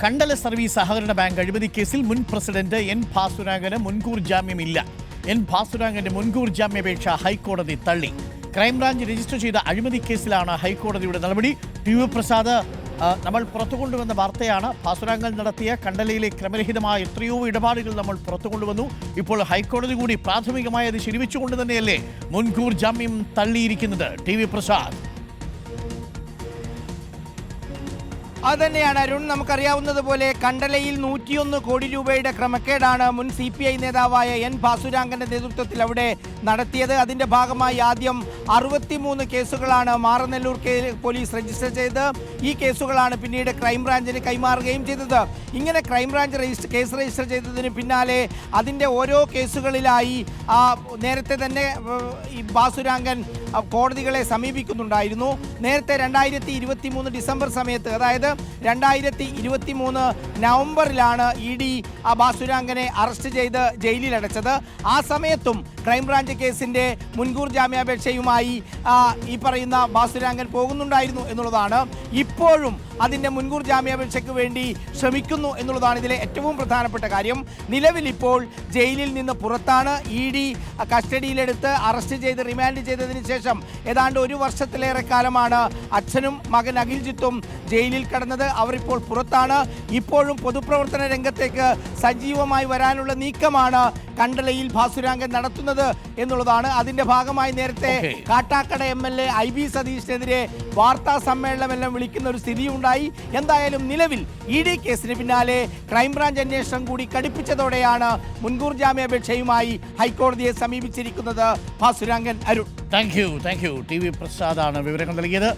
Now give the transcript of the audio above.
Kandala service സഹകരണ bank അഴിമതി കേസിൽ മുൻ പ്രസിഡന്റ് എൻ ഭാസുരാഗന് മുൻകൂർ ജാമ്യമില്ല. എൻ ഭാസുരാഗന്റെ മുൻകൂർ ജാമ്യാപേക്ഷ ഹൈക്കോടതി തള്ളി. ക്രൈംബ്രാഞ്ച് രജിസ്റ്റർ ചെയ്ത അഴിമതി കേസിലാണ് ഹൈക്കോടതിയുടെ നടപടി. ടി.വി. പ്രസാദ്, നമ്മൾ പുറത്തു കൊണ്ടുവന്ന വാർത്തയാണ്. ഭാസുരാഗൻ നടത്തിയ കണ്ടലയിലെ ക്രമരഹിതമായ എത്രയോ ഇടപാടുകൾ നമ്മൾ പുറത്തു കൊണ്ടുവന്നു. ഇപ്പോൾ ഹൈക്കോടതി കൂടി പ്രാഥമികമായി അത് ശരിവെച്ചുകൊണ്ട് തന്നെയല്ലേ മുൻകൂർ ജാമ്യം തള്ളിയിരിക്കുന്നത്. ടി.വി. പ്രസാദ്. അതുതന്നെയാണ് അരുൺ. നമുക്കറിയാവുന്നതുപോലെ കണ്ടലയിൽ 101 കോടി രൂപയുടെ ക്രമക്കേടാണ് മുൻ CPI നേതാവായ എൻ ഭാസുരാഗന്റെ നേതൃത്വത്തിൽ അവിടെ നടത്തിയത്. അതിന്റെ ഭാഗമായി ആദ്യം 63 കേസുകളാണ് മാറനല്ലൂർ പോലീസ് രജിസ്റ്റർ ചെയ്ത്. ഈ കേസുകളാണ് പിന്നീട് ക്രൈംബ്രാഞ്ചിന് കൈമാറുകയും ചെയ്തത്. ഇങ്ങനെ ക്രൈംബ്രാഞ്ച് കേസ് രജിസ്റ്റർ ചെയ്തതിന് പിന്നാലെ അതിൻ്റെ ഓരോ കേസുകളിലായി നേരത്തെ തന്നെ ഈ ഭാസുരാഗൻ കോടതികളെ സമീപിക്കുന്നുണ്ടായിരുന്നു. നേരത്തെ 2023 ഡിസംബർ സമയത്ത്, അതായത് 2023 നവംബറിലാണ് ED ഭാസുരാഗനെ അറസ്റ്റ് ചെയ്ത് ജയിലിലടച്ചത്. ആ സമയത്തും ക്രൈംബ്രാഞ്ച് കേസിൻ്റെ മുൻകൂർ ജാമ്യാപേക്ഷയുമായി ഈ പറയുന്ന ഭാസുരാഗൻ പോകുന്നുണ്ടായിരുന്നു എന്നുള്ളതാണ്. ഇപ്പോഴും അതിൻ്റെ മുൻകൂർ ജാമ്യാപേക്ഷയ്ക്ക് വേണ്ടി ശ്രമിക്കുന്നു എന്നുള്ളതാണ് ഇതിലെ ഏറ്റവും പ്രധാനപ്പെട്ട കാര്യം. നിലവിൽ ഇപ്പോൾ ജയിലിൽ നിന്ന് പുറത്താണ്. ED കസ്റ്റഡിയിലെടുത്ത് അറസ്റ്റ് ചെയ്ത് റിമാൻഡ് ചെയ്തതിന് ശേഷം ഏതാണ്ട് 1 വർഷത്തിലേറെ കാലമാണ് അച്ഛനും മകൻ അഖിൽജിത്തും ജയിലിൽ കടന്നത്. അവരിപ്പോൾ പുറത്താണ്. ഇപ്പോഴും പൊതുപ്രവർത്തന രംഗത്തേക്ക് സജീവമായി വരാനുള്ള നീക്കമാണ് കണ്ടലയിൽ ഭാസുരാഗൻ നടത്തുന്നത് എന്നുള്ളതാണ്. അതിന്റെ ഭാഗമായി നേരത്തെ കാട്ടാക്കട MLA IB സതീഷിനെതിരെ വാർത്താ സമ്മേളനമെല്ലാം വിളിക്കുന്ന ഒരു സ്ഥിതിയുണ്ടായി. എന്തായാലും നിലവിൽ ED കേസിന് പിന്നാലെ ക്രൈംബ്രാഞ്ച് അന്വേഷണം കൂടി കടുപ്പിച്ചതോടെയാണ് മുൻകൂർ ജാമ്യാപേക്ഷയുമായി ഹൈക്കോടതിയെ സമീപിച്ചിരിക്കുന്നത് Bhasurangan. Arun, thank you. TV. പ്രസാദാണ് വിവരങ്ങൾ നൽകിയത്.